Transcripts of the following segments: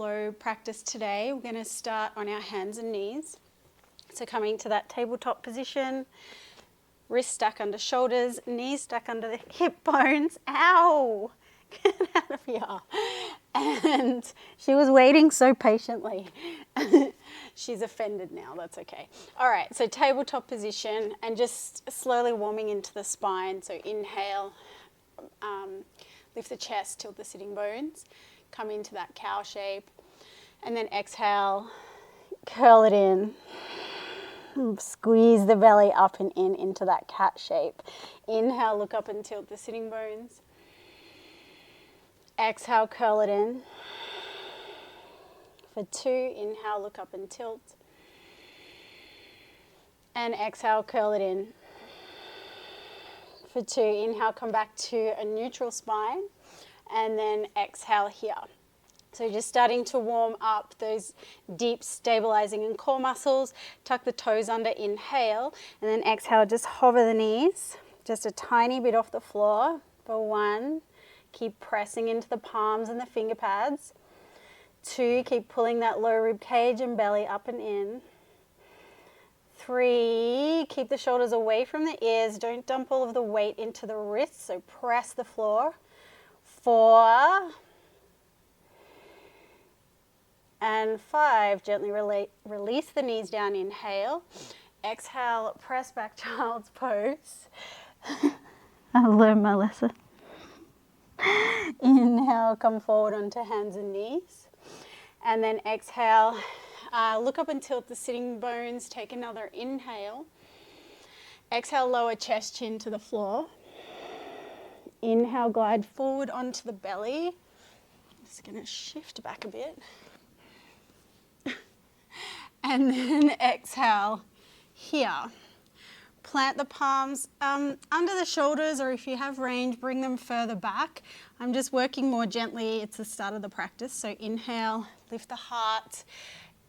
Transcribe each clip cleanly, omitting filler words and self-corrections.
Flow practice today. We're going to start on our hands and knees. So coming to that tabletop position, wrists stack under shoulders, knees stack under the hip bones. Ow! Get out of here. And she was waiting so patiently. She's offended now, that's okay. All right, so tabletop position and just slowly warming into the spine. So inhale, lift the chest, tilt the sitting bones. Come into that cow shape, and then exhale, curl it in, squeeze the belly up and in into that cat shape. Inhale, look up and tilt the sitting bones. Exhale, curl it in. For 2, inhale, look up and tilt. And exhale, curl it in. For 2, inhale, come back to a neutral spine. And then exhale here. So just starting to warm up those deep stabilizing and core muscles. Tuck the toes under, inhale, and then exhale, just hover the knees, just a tiny bit off the floor. For 1, keep pressing into the palms and the finger pads. 2, keep pulling that low rib cage and belly up and in. 3, keep the shoulders away from the ears. Don't dump all of the weight into the wrists, so press the floor. 4 and 5, gently release the knees down, inhale. Exhale, press back, child's pose. I learned my lesson. Inhale, come forward onto hands and knees. And then exhale, look up and tilt the sitting bones. Take another inhale. Exhale, lower chest, chin to the floor. Inhale, glide forward onto the belly. Just going to shift back a bit. And then exhale here. Plant the palms under the shoulders, or if you have range, bring them further back. I'm just working more gently. It's the start of the practice. So inhale, lift the heart,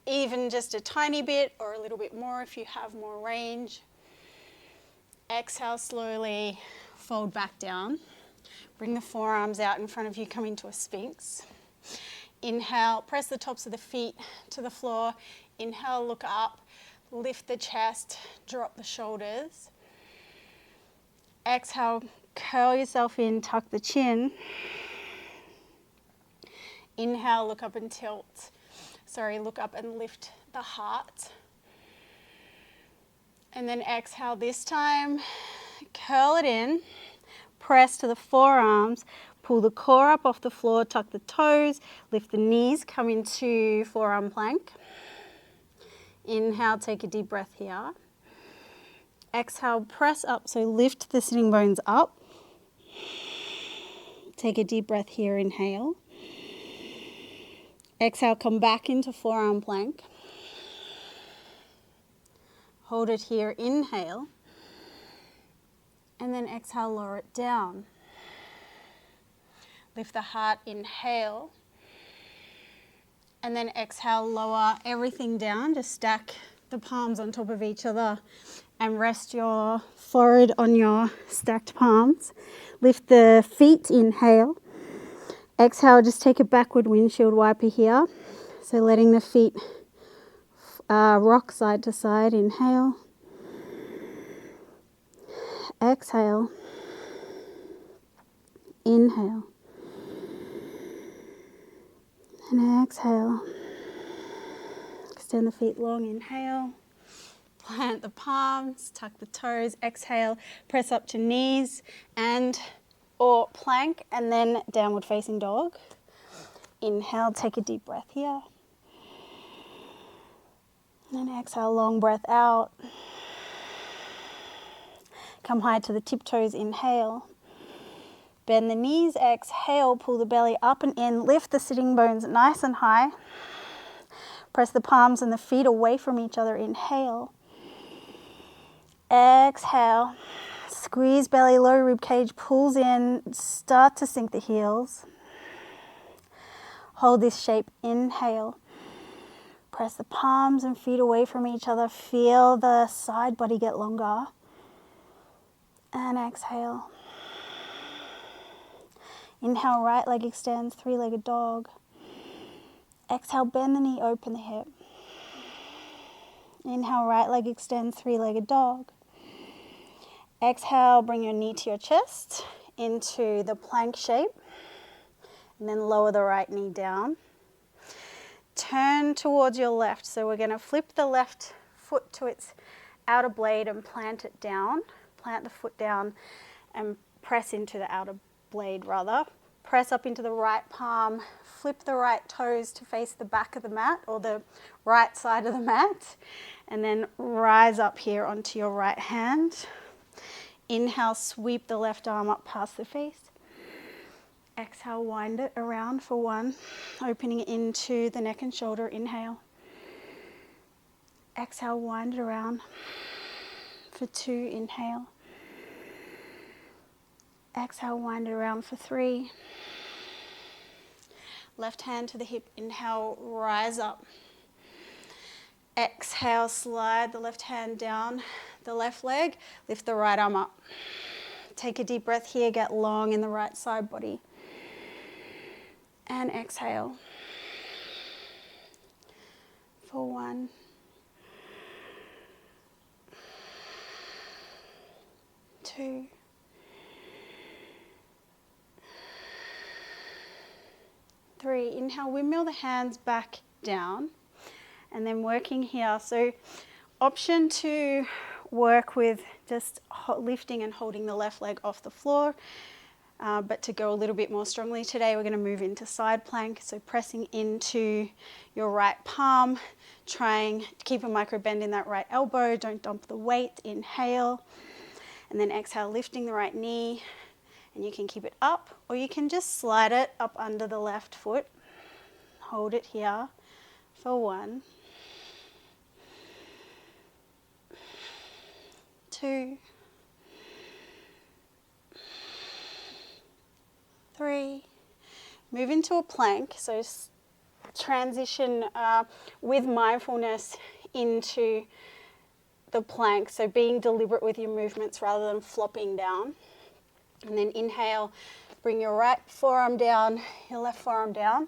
even just a tiny bit or a little bit more if you have more range. Exhale, slowly fold back down. Bring the forearms out in front of you, come into a sphinx. Inhale, press the tops of the feet to the floor. Inhale, look up, lift the chest, drop the shoulders. Exhale, curl yourself in, tuck the chin. Inhale, look up and tilt. Look up and lift the heart. And then exhale this time, curl it in. Press to the forearms, pull the core up off the floor, tuck the toes, lift the knees, come into forearm plank. Inhale, take a deep breath here. Exhale, press up, so lift the sitting bones up. Take a deep breath here, inhale. Exhale, come back into forearm plank. Hold it here, inhale. And then exhale, lower it down. Lift the heart, inhale. And then exhale, lower everything down. Just stack the palms on top of each other and rest your forehead on your stacked palms. Lift the feet, inhale. Exhale, just take a backward windshield wiper here. So letting the feet rock side to side, inhale. Exhale, inhale, and exhale. Extend the feet long, inhale. Plant the palms, tuck the toes, exhale, press up to knees and or plank, and then downward facing dog. Inhale, take a deep breath here. And exhale, long breath out. Come high to the tiptoes, inhale. Bend the knees, exhale, pull the belly up and in, lift the sitting bones nice and high. Press the palms and the feet away from each other, inhale. Exhale, squeeze belly, low rib cage pulls in, start to sink the heels. Hold this shape, inhale. Press the palms and feet away from each other, feel the side body get longer. And exhale. Inhale, right leg extends, three-legged dog. Exhale, bend the knee, open the hip. Inhale, right leg extends, three-legged dog. Exhale, bring your knee to your chest into the plank shape. And then lower the right knee down. Turn towards your left. So we're going to flip the left foot to its outer blade and plant it down. Plant the foot down and press into the outer blade rather. Press up into the right palm. Flip the right toes to face the back of the mat or the right side of the mat. And then rise up here onto your right hand. Inhale, sweep the left arm up past the face. Exhale, wind it around for one, opening into the neck and shoulder. Inhale. Exhale, wind it around for two. Inhale. Exhale, wind it around for three. Left hand to the hip. Inhale, rise up. Exhale, slide the left hand down the left leg. Lift the right arm up. Take a deep breath here. Get long in the right side body. And exhale for one, two, three. Inhale, windmill the hands back down and then working here. So option to work with just lifting and holding the left leg off the floor. But to go a little bit more strongly today, we're going to move into side plank. So pressing into your right palm, trying to keep a micro bend in that right elbow. Don't dump the weight. Inhale. And then exhale, lifting the right knee. And you can keep it up or you can just slide it up under the left foot. Hold it here for one, two, three. Move into a plank. So transition with mindfulness into the plank. So being deliberate with your movements rather than flopping down. And then inhale, bring your right forearm down, your left forearm down.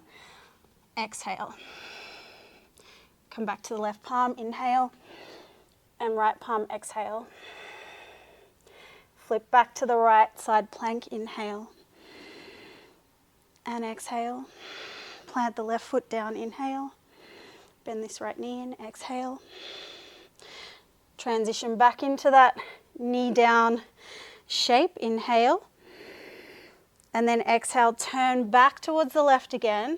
Exhale. Come back to the left palm, inhale, and right palm, exhale. Flip back to the right side plank, inhale. And exhale. Plant the left foot down, inhale. Bend this right knee in, exhale. Transition back into that knee down shape, inhale. And then exhale, turn back towards the left again.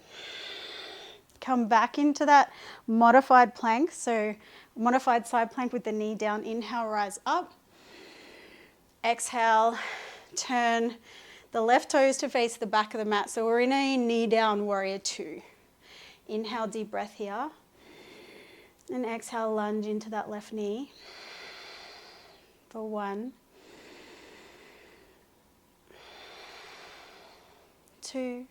Come back into that modified plank. So modified side plank with the knee down, inhale, rise up. Exhale, turn the left toes to face the back of the mat. So we're in a knee down warrior two. Inhale, deep breath here. And exhale, lunge into that left knee. For one, two,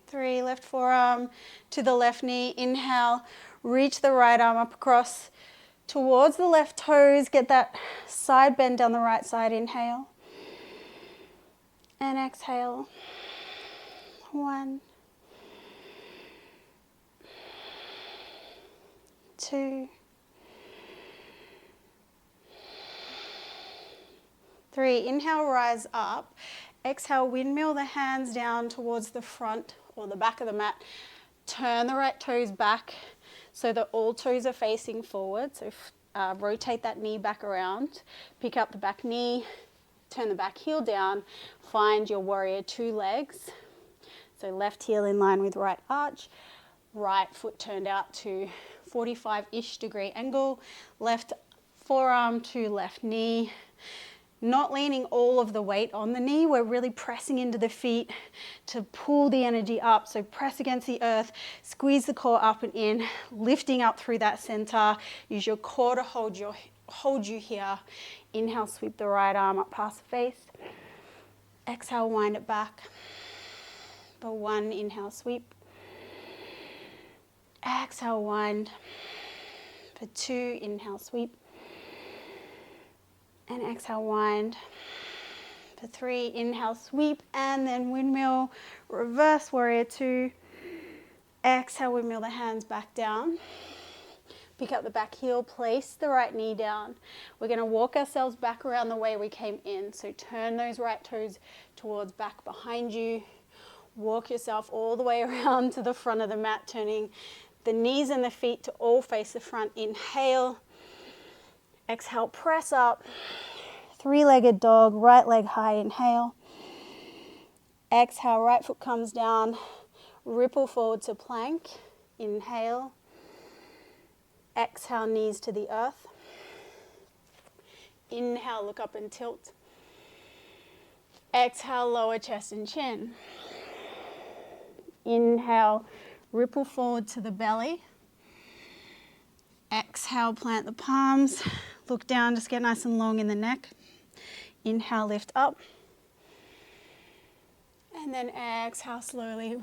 three. Left forearm to the left knee. Inhale, reach the right arm up across towards the left toes. Get that side bend down the right side. Inhale. And exhale. One, two, three. Inhale, rise up. Exhale, windmill the hands down towards the front or the back of the mat. Turn the right toes back so that all toes are facing forward. So rotate that knee back around. Pick up the back knee. Turn the back heel down. Find your warrior two legs. So left heel in line with right arch. Right foot turned out to 45-ish degree angle. Left forearm to left knee. Not leaning all of the weight on the knee. We're really pressing into the feet to pull the energy up. So press against the earth, squeeze the core up and in, lifting up through that center. Use your core to hold you here. Inhale, sweep the right arm up past the face. Exhale, wind it back. For one, inhale, sweep. Exhale, wind. For two, inhale, sweep. And exhale, wind. for 3. Inhale, sweep, and then windmill, reverse warrior 2. Exhale, windmill the hands back down. Pick up the back heel, place the right knee down. We're going to walk ourselves back around the way we came in. So turn those right toes towards back behind you. Walk yourself all the way around to the front of the mat, turning the knees and the feet to all face the front. Inhale. Exhale, press up. 3-legged dog, right leg high, inhale. Exhale, right foot comes down. Ripple forward to plank. Inhale. Exhale, knees to the earth. Inhale, look up and tilt. Exhale, lower chest and chin. Inhale, ripple forward to the belly. Exhale, plant the palms. Look down, just get nice and long in the neck. Inhale, lift up. And then exhale, slowly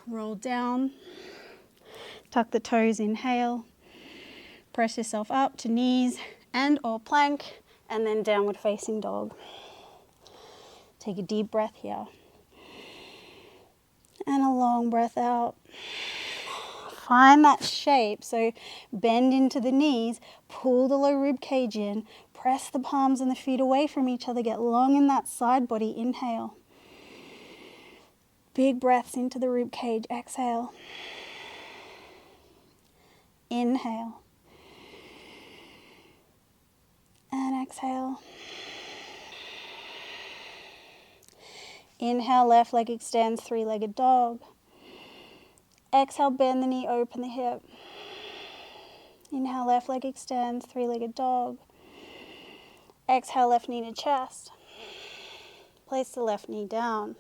roll down. Tuck the toes, inhale. Press yourself up to knees and or plank, and then downward facing dog. Take a deep breath here. And a long breath out. Find that shape, so bend into the knees, pull the low rib cage in, press the palms and the feet away from each other, get long in that side body, inhale. Big breaths into the rib cage, exhale. Inhale. And exhale. Inhale, left leg extends, 3-legged dog. Exhale, bend the knee, open the hip. Inhale, left leg extends, 3-legged dog. Exhale, left knee to chest. Place the left knee down.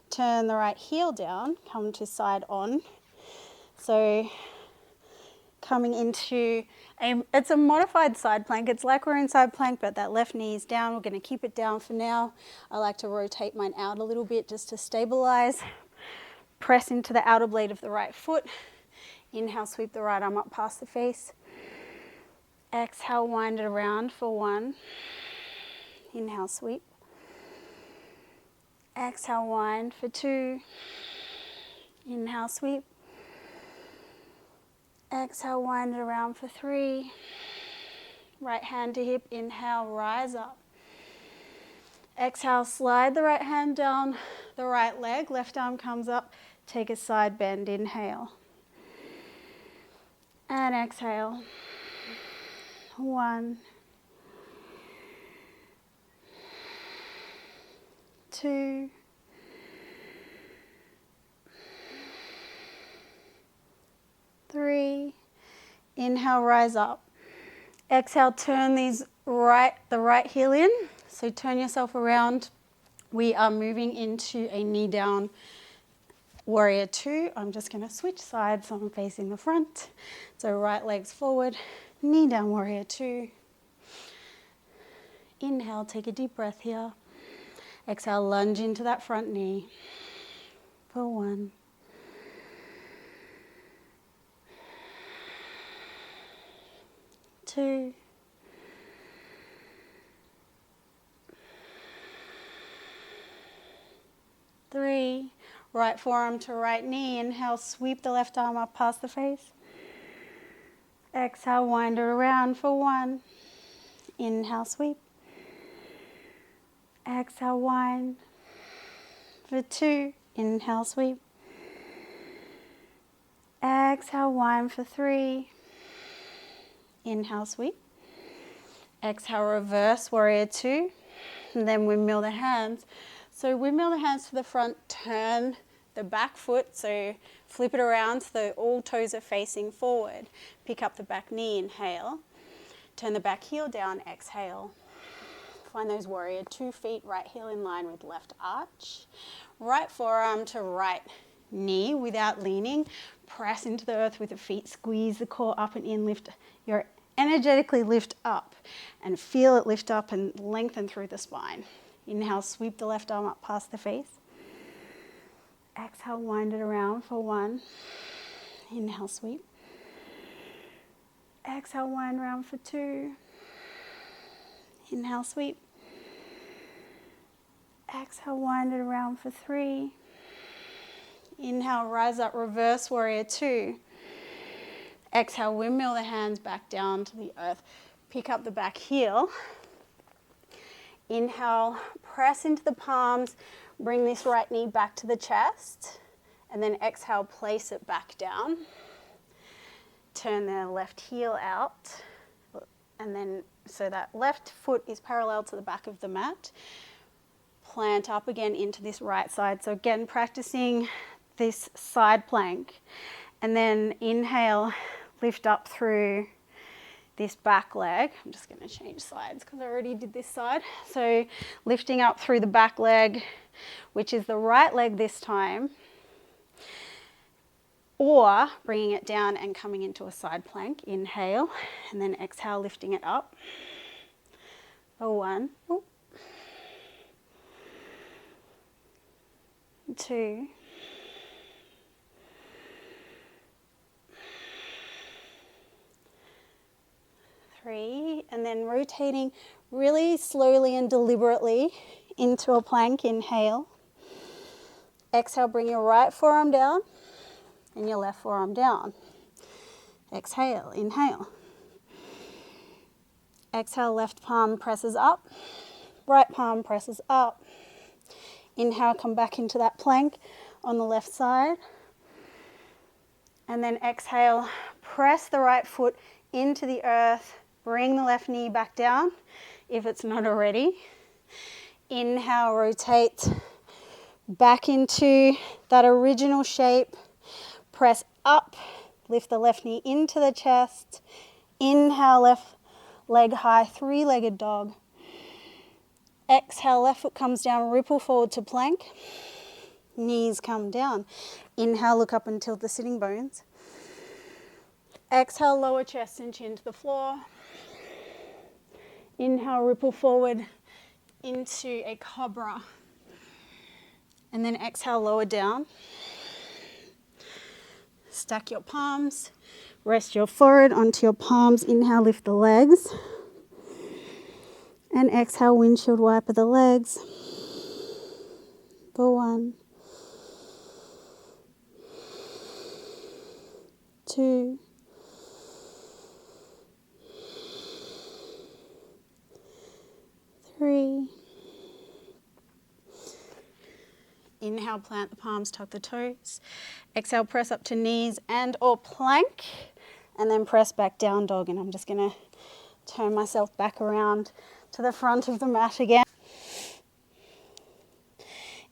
Turn the right heel down, come to side on. So coming into it's a modified side plank. It's like we're in side plank, but that left knee is down. We're going to keep it down for now. I like to rotate mine out a little bit just to stabilize. Press into the outer blade of the right foot. Inhale, sweep the right arm up past the face. Exhale, wind it around for 1. Inhale, sweep. Exhale, wind for 2. Inhale, sweep. Exhale, wind it around for 3. Right hand to hip, inhale, rise up. Exhale, slide the right hand down the right leg, left arm comes up, take a side bend, inhale. And exhale. 1, 2, 3. Inhale, rise up. Exhale, turn the right heel in. So turn yourself around. We are moving into a knee down warrior 2. I'm just going to switch sides so I'm facing the front. So right legs forward, knee down warrior 2. Inhale, take a deep breath here. Exhale, lunge into that front knee for 1. 2. 3. Right forearm to right knee. Inhale, sweep the left arm up past the face. Exhale, wind it around for 1. Inhale, sweep. Exhale, wind for 2. Inhale, sweep. Exhale, wind for 3. Inhale, sweep. Exhale, reverse warrior 2. And then windmill the hands. So windmill the hands to the front, turn the back foot, so flip it around so all toes are facing forward. Pick up the back knee, inhale. Turn the back heel down, exhale. Find those warrior 2 feet, right heel in line with left arch. Right forearm to right knee without leaning. Press into the earth with the feet, squeeze the core up and in, energetically lift up and feel it lift up and lengthen through the spine. Inhale, sweep the left arm up past the face. Exhale, wind it around for 1. Inhale, sweep. Exhale, wind around for 2. Inhale, sweep. Exhale, wind it around for 3. Inhale, rise up, reverse warrior 2. Exhale, windmill the hands back down to the earth. Pick up the back heel. Inhale, press into the palms, bring this right knee back to the chest, and then exhale, place it back down. Turn the left heel out, and then so that left foot is parallel to the back of the mat. Plant up again into this right side. So again, practicing this side plank, and then inhale, lift up through this back leg. I'm just going to change sides because I already did this side. So lifting up through the back leg, which is the right leg this time, or bringing it down and coming into a side plank. Inhale, and then exhale, lifting it up. For 1, 2, 3, and then rotating really slowly and deliberately into a plank. Inhale. Exhale, bring your right forearm down and your left forearm down. Exhale, inhale. Exhale, left palm presses up, right palm presses up. Inhale, come back into that plank on the left side. And then exhale, press the right foot into the earth. Bring the left knee back down if it's not already. Inhale, rotate back into that original shape. Press up, lift the left knee into the chest. Inhale, left leg high, 3-legged dog. Exhale, left foot comes down, ripple forward to plank. Knees come down. Inhale, look up and tilt the sitting bones. Exhale, lower chest and chin to the floor. Inhale, ripple forward into a cobra. And then exhale, lower down. Stack your palms. Rest your forehead onto your palms. Inhale, lift the legs. And exhale, windshield wiper the legs. For 1, 2, 3. Inhale, plant the palms, tuck the toes. Exhale, press up to knees and or plank. And then press back down dog. And I'm just going to turn myself back around to the front of the mat again.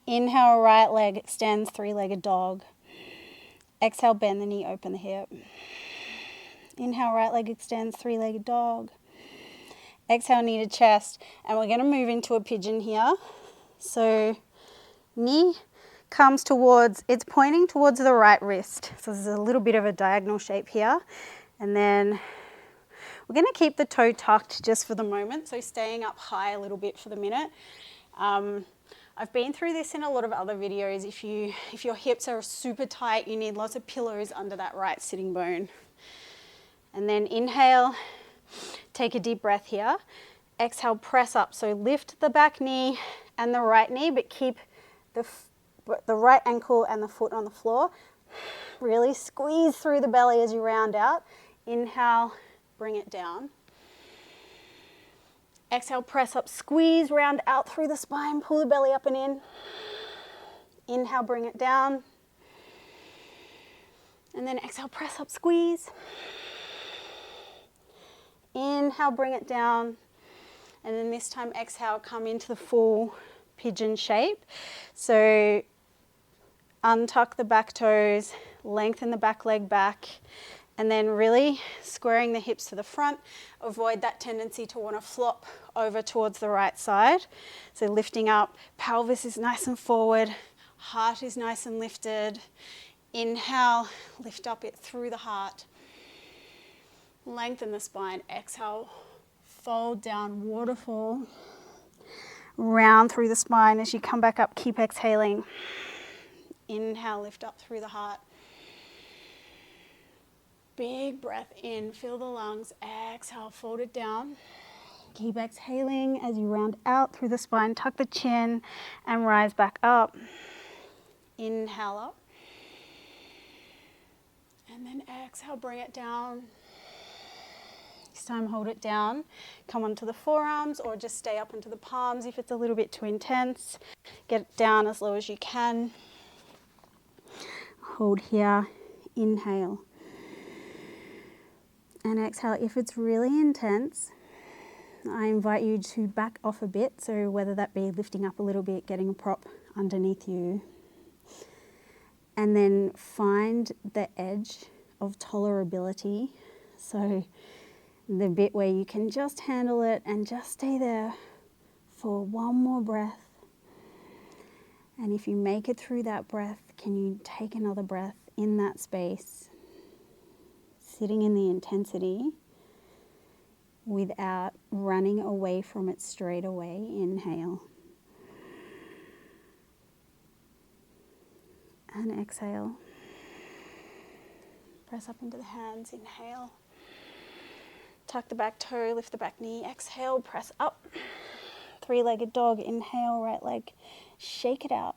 Inhale, right leg extends, 3-legged dog. Exhale, bend the knee, open the hip. Inhale, right leg extends, 3-legged dog. Exhale, knee to chest. And we're going to move into a pigeon here. So knee comes towards, it's pointing towards the right wrist. So there's a little bit of a diagonal shape here. And then we're going to keep the toe tucked just for the moment. So staying up high a little bit for the minute. I've been through this in a lot of other videos. If your hips are super tight, you need lots of pillows under that right sitting bone. And then inhale, take a deep breath here. Exhale, press up. So lift the back knee and the right knee, but keep the right ankle and the foot on the floor. Really squeeze through the belly as you round out. Inhale, bring it down. Exhale, press up, squeeze, round out through the spine, pull the belly up and in. Inhale, bring it down. And then exhale, press up, squeeze. Inhale, bring it down. And then this time, exhale, come into the full pigeon shape. So untuck the back toes, lengthen the back leg back, and then really squaring the hips to the front. Avoid that tendency to want to flop over towards the right side. So lifting up, pelvis is nice and forward, heart is nice and lifted. Inhale, lift up it through the heart. Lengthen the spine. Exhale, fold down, waterfall. Round through the spine as you come back up, keep exhaling. Inhale, lift up through the heart. Big breath in, fill the lungs. Exhale, fold it down. Keep exhaling as you round out through the spine, tuck the chin and rise back up. Inhale up. And then exhale, bring it down. This time hold it down. Come onto the forearms or just stay up into the palms if it's a little bit too intense. Get it down as low as you can. Hold here. Inhale. And exhale. If it's really intense, I invite you to back off a bit. So whether that be lifting up a little bit, getting a prop underneath you. And then find the edge of tolerability. So the bit where you can just handle it and just stay there for one more breath. And if you make it through that breath, can you take another breath in that space, sitting in the intensity without running away from it straight away. Inhale. And exhale. Press up into the hands. Inhale. Tuck the back toe, lift the back knee. Exhale, press up. Three-legged dog. Inhale, right leg. Shake it out.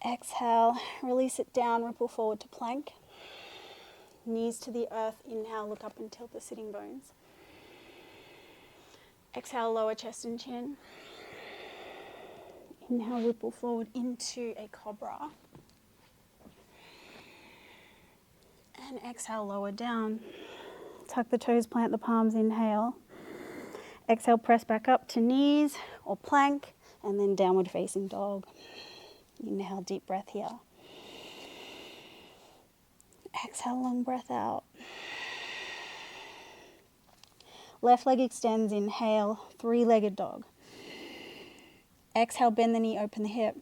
Exhale, release it down, ripple forward to plank. Knees to the earth. Inhale, look up and tilt the sitting bones. Exhale, lower chest and chin. Inhale, ripple forward into a cobra. And exhale, lower down. Tuck the toes, plant the palms, inhale. Exhale, press back up to knees or plank, and then downward facing dog. Inhale, deep breath here. Exhale, long breath out. Left leg extends, inhale, three-legged dog. Exhale, bend the knee, open the hip.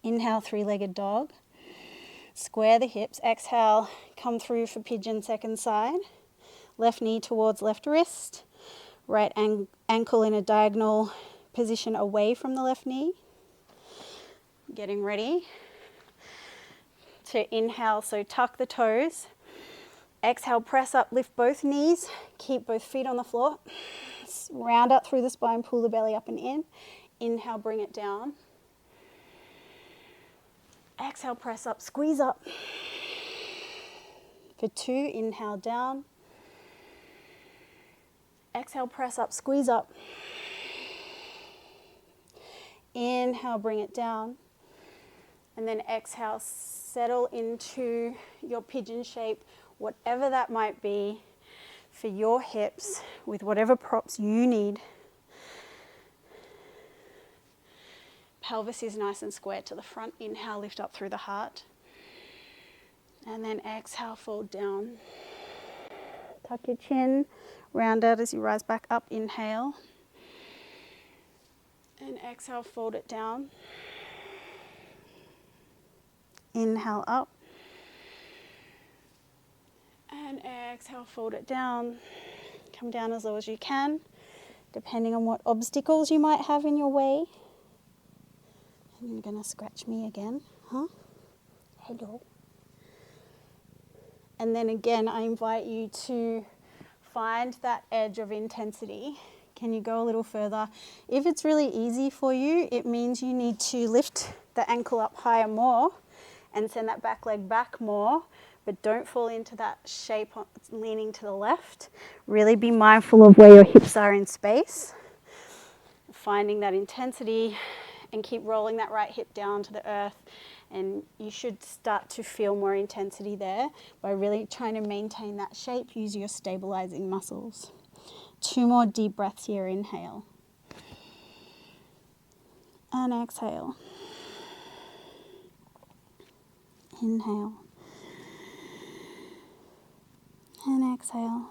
Inhale, three-legged dog. Square the hips. Exhale, come through for pigeon second side. Left knee towards left wrist. Right ankle in a diagonal position away from the left knee. Getting ready to inhale, so tuck the toes. Exhale, press up, lift both knees. Keep both feet on the floor. Round up through the spine, pull the belly up and in. Inhale, bring it down. Exhale, press up, squeeze up. For two, inhale down. Exhale, press up, squeeze up. Inhale, bring it down. And then exhale, settle into your pigeon shape, whatever that might be for your hips, with whatever props you need. Pelvis is nice and square to the front. Inhale, lift up through the heart. And then exhale, fold down. Tuck your chin, round out as you rise back up. Inhale. And exhale, fold it down. Inhale up. And exhale, fold it down. Come down as low as you can, depending on what obstacles you might have in your way. And you're going to scratch me again, huh? Hello. And then again, I invite you to find that edge of intensity. Can you go a little further? If it's really easy for you, it means you need to lift the ankle up higher more and send that back leg back more, but don't fall into that shape leaning to the left. Really be mindful of where your hips are in space. Finding that intensity and keep rolling that right hip down to the earth, and you should start to feel more intensity there by really trying to maintain that shape. Use your stabilizing muscles. Two more deep breaths here. Inhale. And exhale. Inhale. And exhale.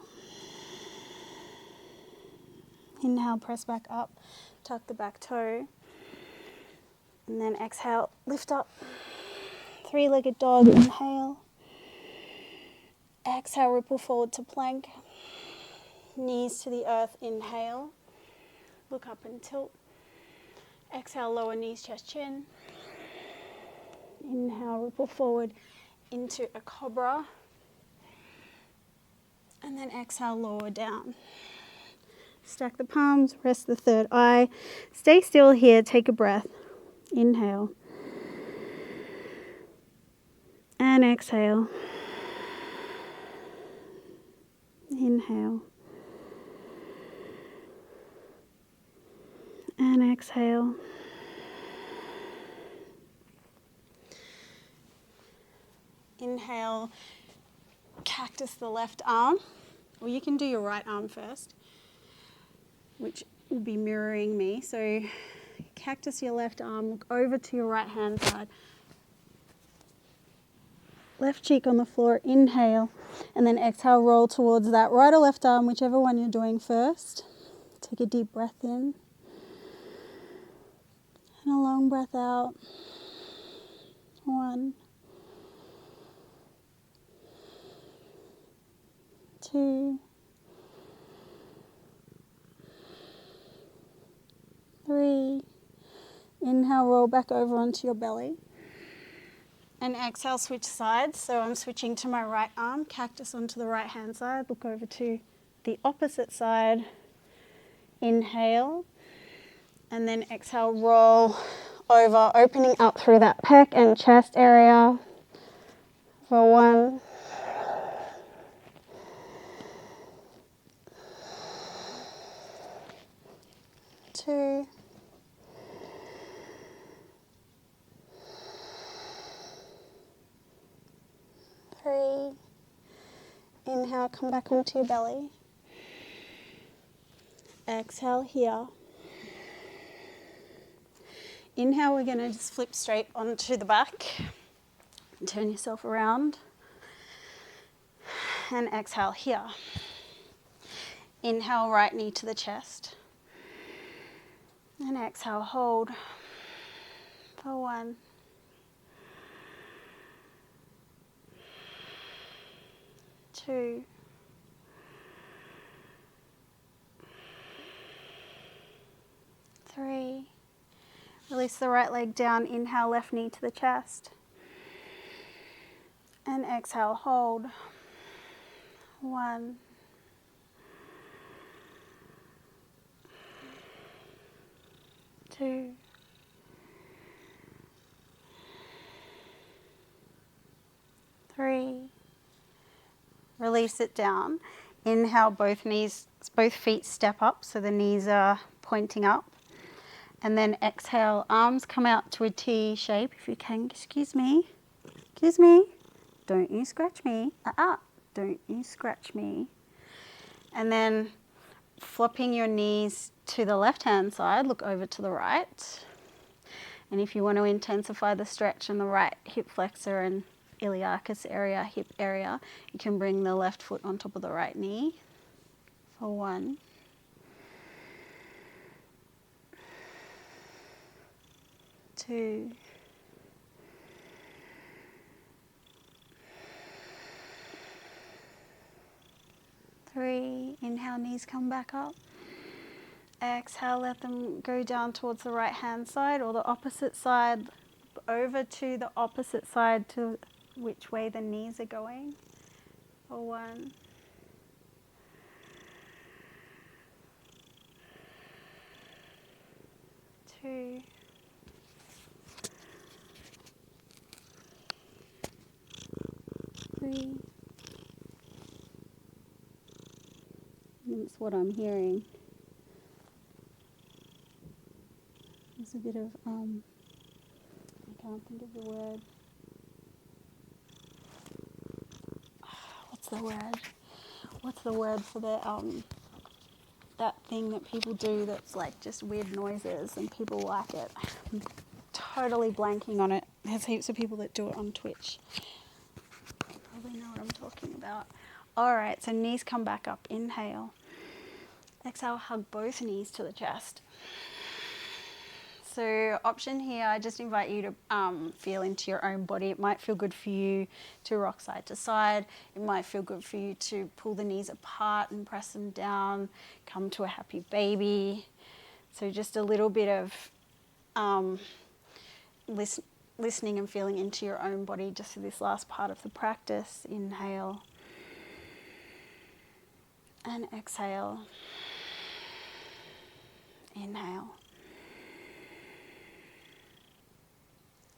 Inhale, press back up, tuck the back toe. And then exhale, lift up. Three-legged dog, inhale. Exhale, ripple forward to plank. Knees to the earth, inhale. Look up and tilt. Exhale, lower knees, chest, chin. Inhale, ripple forward into a cobra. And then exhale, lower down. Stack the palms, rest the third eye. Stay still here, take a breath. Inhale. And exhale. Inhale. And exhale. Inhale, cactus the left arm, or you can do your right arm first, which will be mirroring me. So cactus your left arm, look over to your right hand side. Left cheek on the floor, inhale, and then exhale, roll towards that right or left arm, whichever one you're doing first. Take a deep breath in and a long breath out. 1, 2, 3. Inhale, roll back over onto your belly. And exhale, switch sides. So I'm switching to my right arm, cactus onto the right hand side. Look over to the opposite side. Inhale. And then exhale, roll over, opening up through that pec and chest area. For 1. 2. 3. Inhale, come back onto your belly. Exhale here. Inhale, we're going to just flip straight onto the back. Turn yourself around. And exhale here. Inhale, right knee to the chest. And exhale, hold. For 1. 2. 3. Release the right leg down. Inhale, left knee to the chest. And exhale, hold. 1. 2. 3. Release it down. Inhale, both feet step up so the knees are pointing up. And then exhale, arms come out to a T shape if you can. Excuse me. Excuse me. Don't you scratch me. Don't you scratch me. And then flopping your knees to the left-hand side, look over to the right. And if you want to intensify the stretch in the right hip flexor and iliacus area, hip area, you can bring the left foot on top of the right knee. For 1. 2. 3. Inhale, knees come back up. Exhale, let them go down towards the right hand side or the opposite side, over to the opposite side to which way the knees are going. For 1. 2. 3. That's what I'm hearing. There's a bit of, I can't think of the word. What's the word? What's the word for the, that thing that people do that's like just weird noises and people like it? I'm totally blanking on it. There's heaps of people that do it on Twitch. Probably know what I'm talking about. All right, so knees come back up. Inhale. Exhale, hug both knees to the chest. So option here, I just invite you to feel into your own body. It might feel good for you to rock side to side. It might feel good for you to pull the knees apart and press them down, come to a happy baby. So just a little bit of listening and feeling into your own body just for this last part of the practice. Inhale. and exhale. Inhale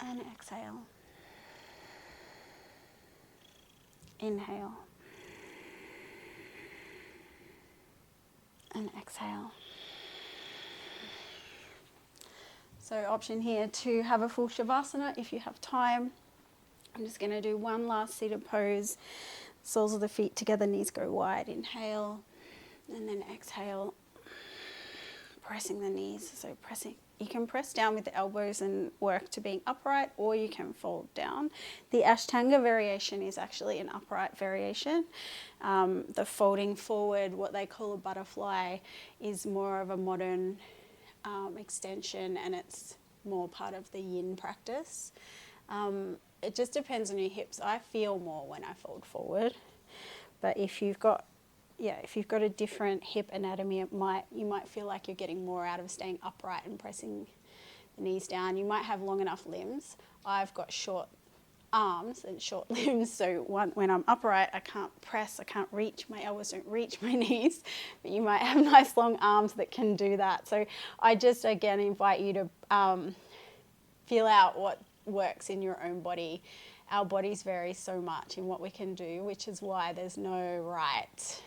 and exhale. Inhale and exhale. So option here to have a full Shavasana if you have time. I'm just going to do one last seated pose. Soles of the feet together, knees go wide. Inhale and then exhale, pressing the knees. So pressing, you can press down with the elbows and work to being upright, or you can fold down. The Ashtanga variation is actually an upright variation. The folding forward, what they call a butterfly, is more of a modern extension, and it's more part of the yin practice. It just depends on your hips. I feel more when I fold forward, but if you've got a different hip anatomy, you might feel like you're getting more out of staying upright and pressing the knees down. You might have long enough limbs. I've got short arms and short limbs, so when I'm upright, I can't press, I can't reach, my elbows don't reach my knees, but you might have nice long arms that can do that. So I just, again, invite you to feel out what works in your own body. Our bodies vary so much in what we can do, which is why there's no right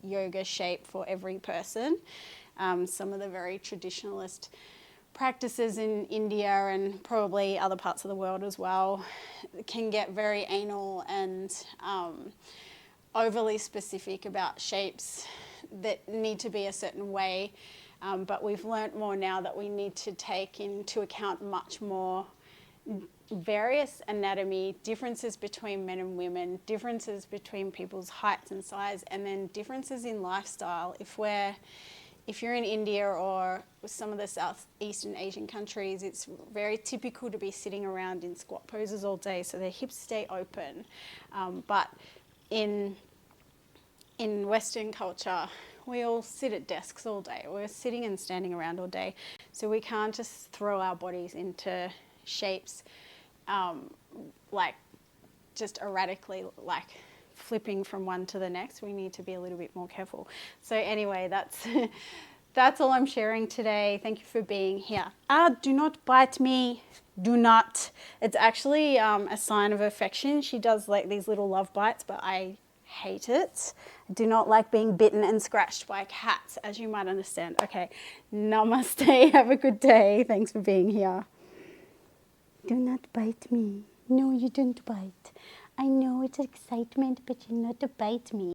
yoga shape for every person. Some of the very traditionalist practices in India and probably other parts of the world as well can get very anal and overly specific about shapes that need to be a certain way. But we've learnt more now that we need to take into account much more various anatomy, differences between men and women, differences between people's heights and size, and then differences in lifestyle. If you're in India or some of the Southeastern Asian countries, it's very typical to be sitting around in squat poses all day, so their hips stay open. But in Western culture, we all sit at desks all day. We're sitting and standing around all day, so we can't just throw our bodies into shapes like just erratically, like flipping from one to the next. We need to be a little bit more careful. So anyway, that's all I'm sharing today. Thank you for being here. Do not bite me. Do not. It's actually a sign of affection. She does like these little love bites, but I hate it. I do not like being bitten and scratched by cats, as you might understand. Okay, namaste. Have a good day. Thanks for being here. Do not bite me. No, you don't bite. I know it's excitement, but you not to bite me.